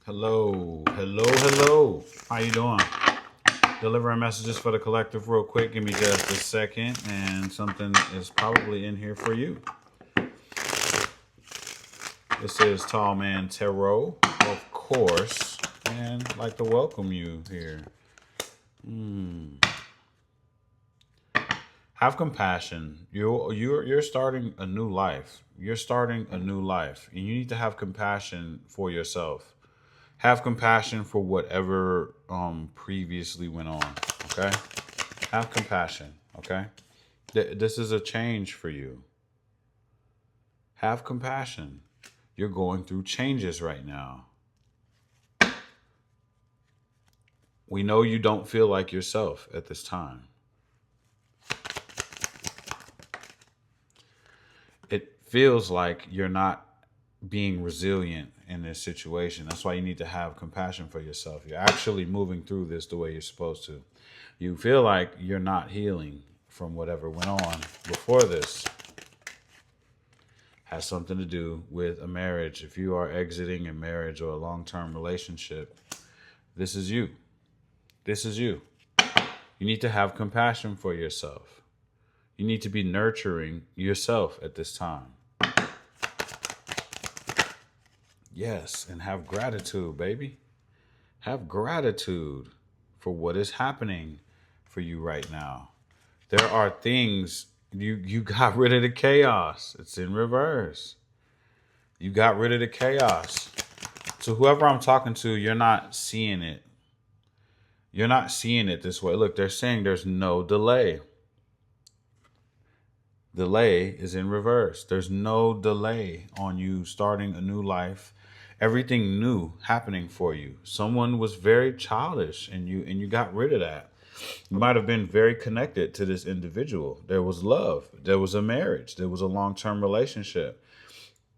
Hello, hello, hello. How you doing? Delivering messages for the collective real quick. Give me just a second, and something is probably in here for you. This is Tall Man Tarot, of course, and I'd like to welcome you here. Have compassion. You're starting a new life. You're starting a new life, and you need to have compassion for yourself. Have compassion for whatever previously went on. Okay. Have compassion. Okay. This is a change for you. Have compassion. You're going through changes right now. We know you don't feel like yourself at this time. It feels like you're not being resilient in this situation. That's why you need to have compassion for yourself. You're actually moving through this the way you're supposed to. You feel like you're not healing from whatever went on before this. Has something to do with a marriage. If you are exiting a marriage or a long-term relationship, this is you. This is you. You need to have compassion for yourself. You need to be nurturing yourself at this time. Yes, and have gratitude, baby. Have gratitude for what is happening for you right now. There are things you got rid of the chaos. It's in reverse. You got rid of the chaos. So whoever I'm talking to, you're not seeing it. You're not seeing it this way. Look, they're saying there's no delay. Delay is in reverse. There's no delay on you starting a new life. Everything new happening for you. Someone was very childish and you got rid of that. You might have been very connected to this individual. There was love. There was a marriage. There was a long-term relationship.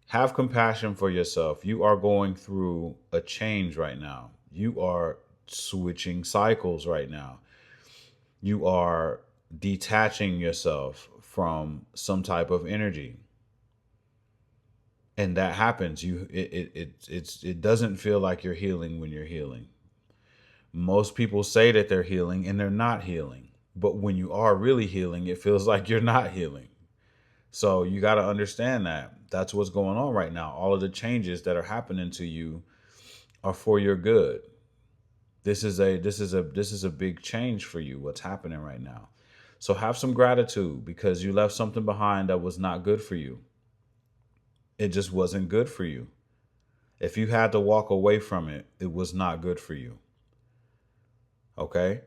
Have compassion for yourself. You are going through a change right now. You are switching cycles right now. You are detaching yourself from some type of energy. And that happens. It doesn't feel like you're healing when you're healing. Most people say that they're healing and they're not healing. But when you are really healing, it feels like you're not healing. So you got to understand that that's what's going on right now. All of the changes that are happening to you are for your good. This is a big change for you. What's happening right now? So have some gratitude because you left something behind that was not good for you. It just wasn't good for you. If you had to walk away from it, it was not good for you. Okay?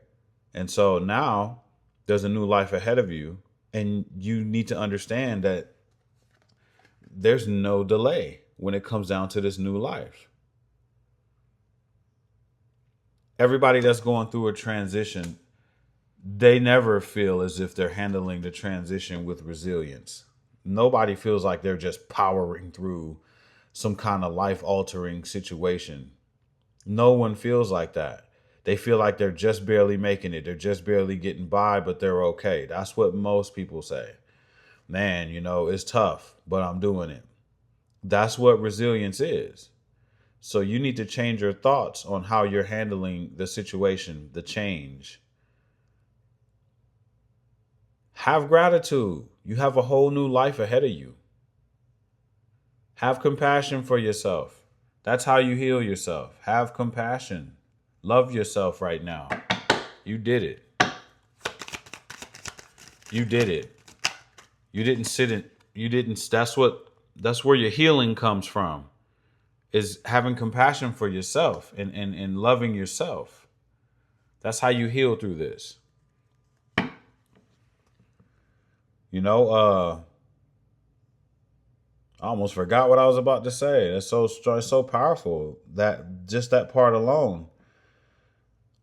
And so now there's a new life ahead of you, and you need to understand that there's no delay when it comes down to this new life. Everybody that's going through a transition, they never feel as if they're handling the transition with resilience. Nobody feels like they're just powering through some kind of life altering situation. No one feels like that. They feel like they're just barely making it. They're just barely getting by, but they're okay. That's what most people say. Man, it's tough, but I'm doing it. That's what resilience is. So you need to change your thoughts on how you're handling the situation, the change. Have gratitude. You have a whole new life ahead of you. Have compassion for yourself. That's how you heal yourself. Have compassion. Love yourself right now. You did it. You did it. You didn't sit in you didn't that's where your healing comes from. Is having compassion for yourself and loving yourself. That's how you heal through this. You know, I almost forgot what I was about to say. It's so strong, it's so powerful that just that part alone.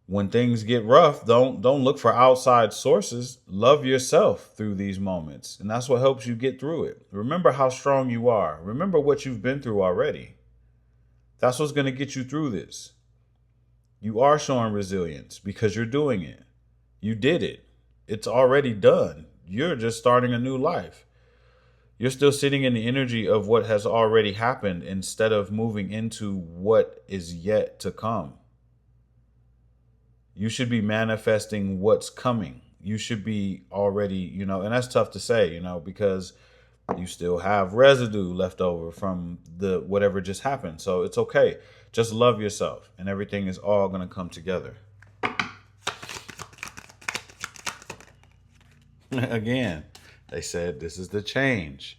When things get rough, don't look for outside sources. Love yourself through these moments, and that's what helps you get through it. Remember how strong you are. Remember what you've been through already. That's what's going to get you through this. You are showing resilience because you're doing it. You did it. It's already done. You're just starting a new life. You're still sitting in the energy of what has already happened instead of moving into what is yet to come. You should be manifesting what's coming. You should be already, and that's tough to say, because you still have residue left over from the whatever just happened. So it's okay. Just love yourself and everything is all going to come together. Again, they said this is the change.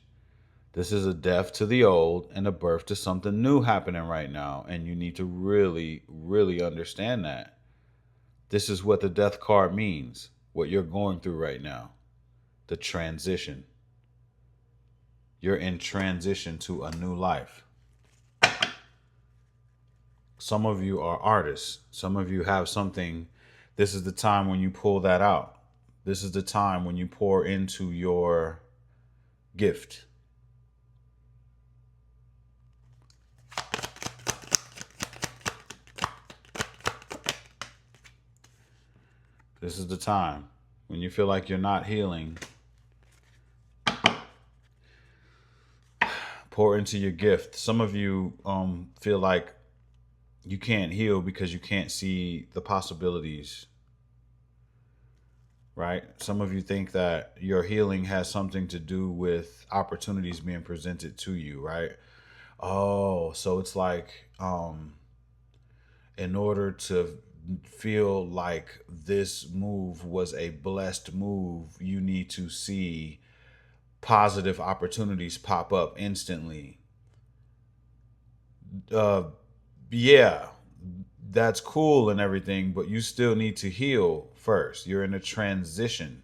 This is a death to the old and a birth to something new happening right now. And you need to really, really understand that. This is what the death card means, what you're going through right now, the transition. You're in transition to a new life. Some of you are artists. Some of you have something. This is the time when you pull that out. This is the time when you pour into your gift. This is the time when you feel like you're not healing. Pour into your gift. Some of you feel like you can't heal because you can't see the possibilities. Right? Some of you think that your healing has something to do with opportunities being presented to you, right? Oh, so it's like in order to feel like this move was a blessed move, you need to see positive opportunities pop up instantly. Yeah, that's cool and everything, but you still need to heal first. You're in a transition.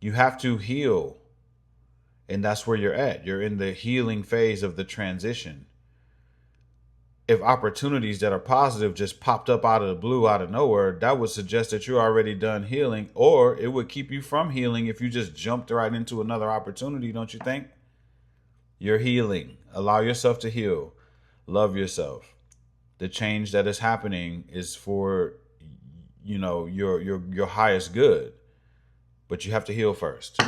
You have to heal. And that's where you're at. You're in the healing phase of the transition. If opportunities that are positive just popped up out of the blue, out of nowhere, that would suggest that you're already done healing, or it would keep you from healing if you just jumped right into another opportunity, don't you think? You're healing. Allow yourself to heal. Love yourself. The change that is happening is for your highest good. But you have to heal first.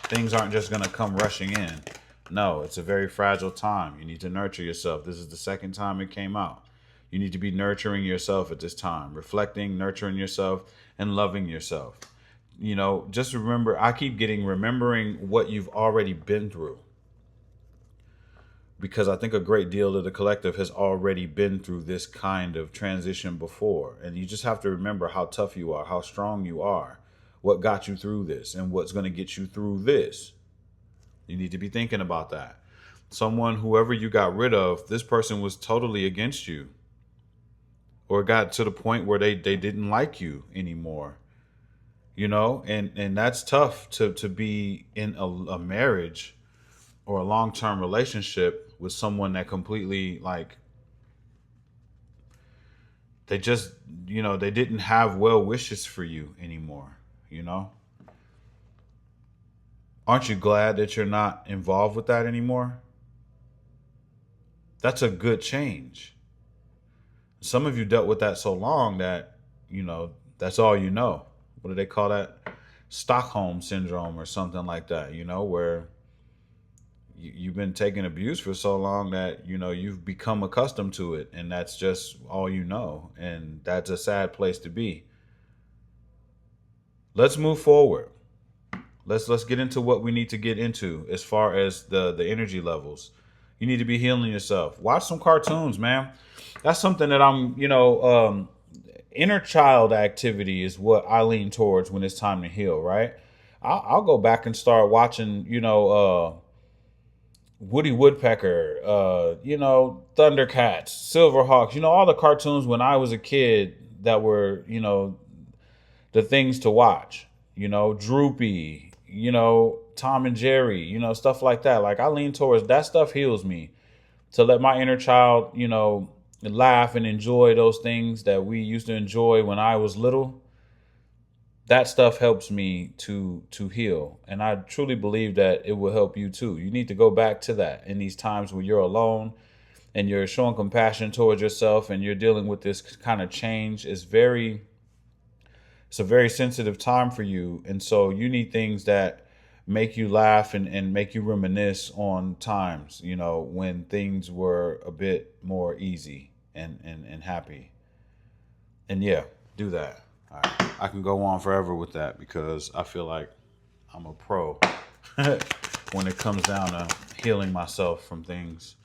Things aren't just going to come rushing in. No, it's a very fragile time. You need to nurture yourself. This is the second time it came out. You need to be nurturing yourself at this time, reflecting, nurturing yourself, and loving yourself. Just remember, I keep getting remembering what you've already been through. Because I think a great deal of the collective has already been through this kind of transition before. And you just have to remember how tough you are, how strong you are, what got you through this, and what's going to get you through this. You need to be thinking about that. Whoever you got rid of, this person was totally against you. Or got to the point where they didn't like you anymore. And that's tough to be in a marriage or a long-term relationship with someone that completely they just, they didn't have well wishes for you anymore, Aren't you glad that you're not involved with that anymore? That's a good change. Some of you dealt with that so long that, that's all you know. What do they call that? Stockholm syndrome or something like that, where you've been taking abuse for so long that, you've become accustomed to it. And that's just all you know. And that's a sad place to be. Let's move forward. Let's get into what we need to get into as far as the energy levels. You need to be healing yourself. Watch some cartoons, man. That's something that inner child activity is what I lean towards when it's time to heal, right? I'll go back and start watching, Woody Woodpecker, Thundercats, Silverhawks, all the cartoons when I was a kid that were, the things to watch, Droopy, Tom and Jerry, stuff like that. Like I lean towards that stuff heals me to let my inner child, laugh and enjoy those things that we used to enjoy when I was little. That stuff helps me to heal. And I truly believe that it will help you too. You need to go back to that in these times when you're alone and you're showing compassion towards yourself and you're dealing with this kind of change. It's a very sensitive time for you. And so you need things that make you laugh and make you reminisce on times, you know, when things were a bit more easy and happy. And yeah, do that. All right. I can go on forever with that because I feel like I'm a pro when it comes down to healing myself from things.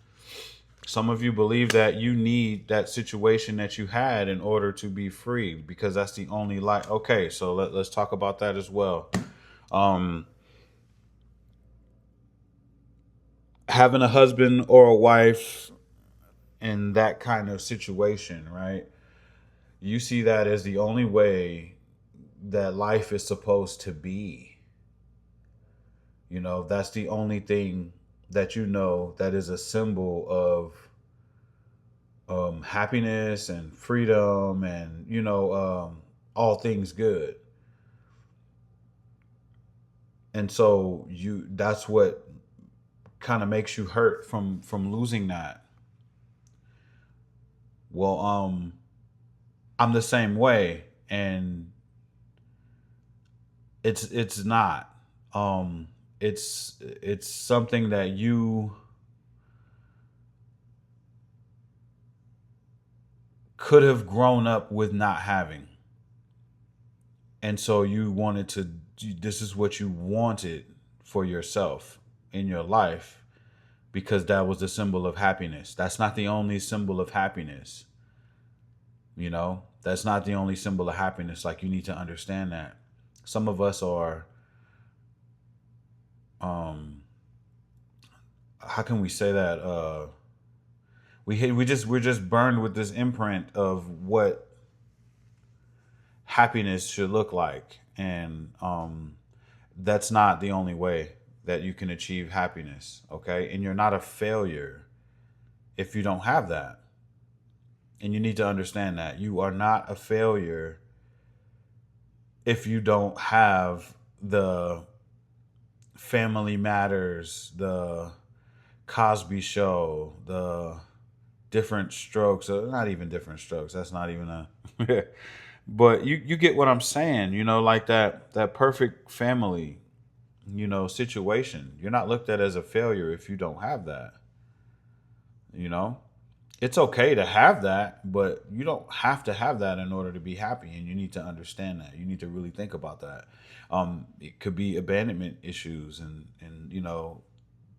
Some of you believe that you need that situation that you had in order to be free because that's the only life. Okay, so let's talk about that as well. Um, Having a husband or a wife in that kind of situation, right? You see that as the only way that life is supposed to be. You know, that's the only thing that you know that is a symbol of happiness and freedom and, you know, all things good. And so that's what kind of makes you hurt from losing that. Well, I'm the same way, and it's not. Um, it's something that you could have grown up with not having, and so you wanted to. This is what you wanted for yourself in your life because that was the symbol of happiness. That's not the only symbol of happiness. You know, that's not the only symbol of happiness. Like, you need to understand that. Some of us are, um, how can we say that? We're just burned with this imprint of what happiness should look like, and that's not the only way that you can achieve happiness. Okay, and you're not a failure if you don't have that. And you need to understand that you are not a failure if you don't have the Family Matters, the Cosby Show, the Different Strokes, not even Different Strokes. That's not even a. But you get what I'm saying. You know, like that perfect family, you know, situation. You're not looked at as a failure if you don't have that. You know, it's okay to have that, but you don't have to have that in order to be happy. And you need to understand that. You need to really think about that. It could be abandonment issues and you know,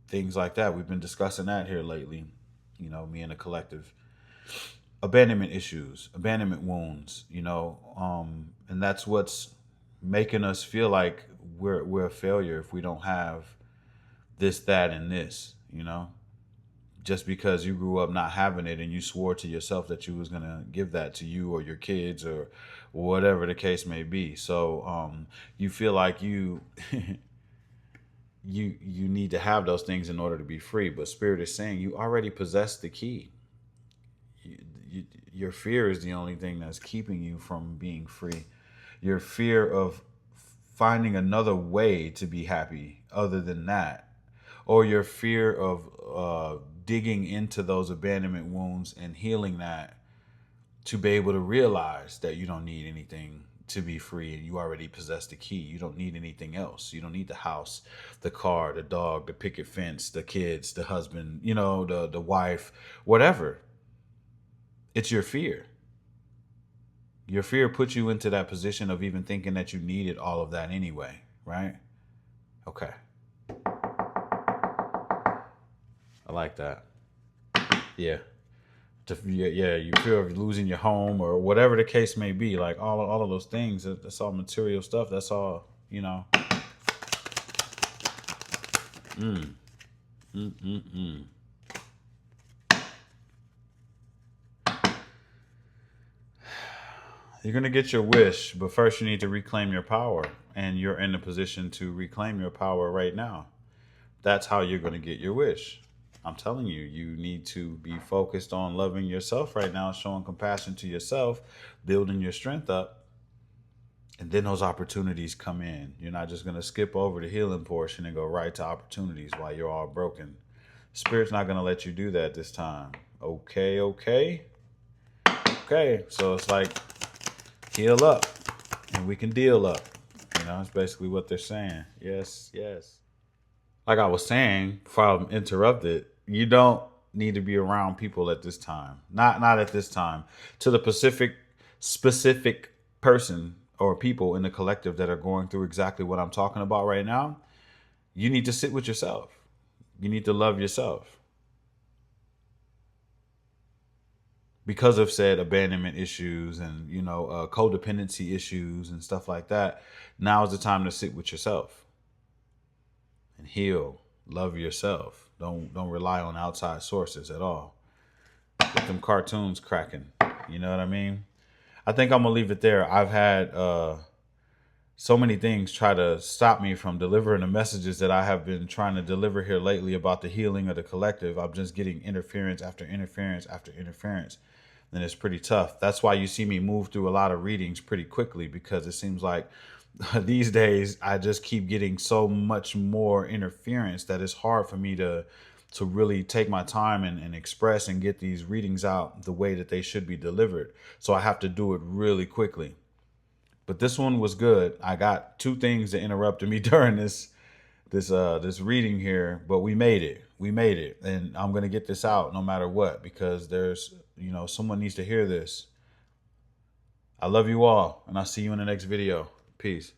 things like that. We've been discussing that here lately. You know, me and the collective. Abandonment issues, abandonment wounds. You know, and that's what's making us feel like we're a failure if we don't have this, that, and this. You know, just because you grew up not having it and you swore to yourself that you was gonna give that to you or your kids or whatever the case may be. So you feel like you need to have those things in order to be free. But Spirit is saying you already possess the key. You, you, your fear is the only thing that's keeping you from being free. Your fear of finding another way to be happy other than that, or your fear of digging into those abandonment wounds and healing that to be able to realize that you don't need anything to be free and you already possess the key. You don't need anything else. You don't need the house, the car, the dog, the picket fence, the kids, the husband, you know, the wife, whatever. It's your fear. Your fear puts you into that position of even thinking that you needed all of that anyway, right? Okay. I like that. Yeah. Yeah, you fear of losing your home or whatever the case may be. Like all of those things, that's all material stuff. That's all, you know. Mm, mm, mm, mm. You're going to get your wish, but first you need to reclaim your power. And you're in a position to reclaim your power right now. That's how you're going to get your wish. I'm telling you, you need to be focused on loving yourself right now, showing compassion to yourself, building your strength up. And then those opportunities come in. You're not just going to skip over the healing portion and go right to opportunities while you're all broken. Spirit's not going to let you do that this time. Okay, okay. Okay, so it's like heal up and we can deal up. You that's basically what they're saying. Yes, yes. Like I was saying before I interrupted, you don't need to be around people at this time. Not at this time. To the specific person or people in the collective that are going through exactly what I'm talking about right now, you need to sit with yourself. You need to love yourself. Because of said abandonment issues and codependency issues and stuff like that, now is the time to sit with yourself and heal. Love yourself. Don't rely on outside sources at all. Get them cartoons cracking. You know what I mean? I think I'm gonna leave it there. I've had so many things try to stop me from delivering the messages that I have been trying to deliver here lately about the healing of the collective. I'm just getting interference after interference after interference. And it's pretty tough. That's why you see me move through a lot of readings pretty quickly, because it seems like these days I just keep getting so much more interference that it's hard for me to really take my time and express and get these readings out the way that they should be delivered. So I have to do it really quickly. But this one was good. I got two things that interrupted me during this reading here, but we made it. We made it. And I'm going to get this out no matter what, because there's, someone needs to hear this. I love you all, and I'll see you in the next video. Peace.